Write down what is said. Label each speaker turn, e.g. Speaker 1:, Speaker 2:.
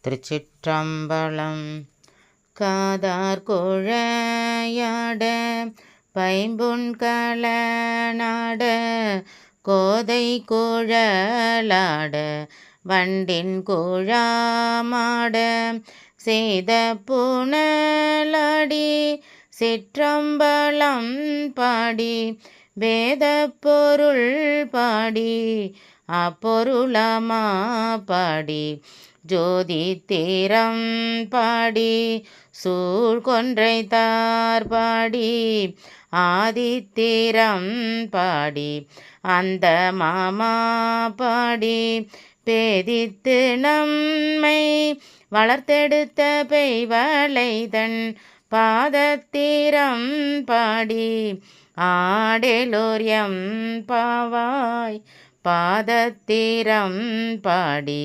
Speaker 1: திருச்சிற்றம்பலம். காதார் குழையாட பைம்புண் களநாட கோதை குழலாட வண்டின் குழாமாட செய்த புனலாடி சிற்றம்பலம் பாடி வேத பொருள் பாடி அப்பொருளமா பாடி ஜோதி தீரம் பாடி சூழ்கொன்றை தார் பாடி ஆதித்தீரம் பாடி அந்த மாமா பாடி பேதித்து நம்மை வளர்த்தெடுத்த பெய்வளைதன் பாதத்தீரம் பாடி ஆடேலோரியம் பாவாய் பாதத்தீரம் பாடி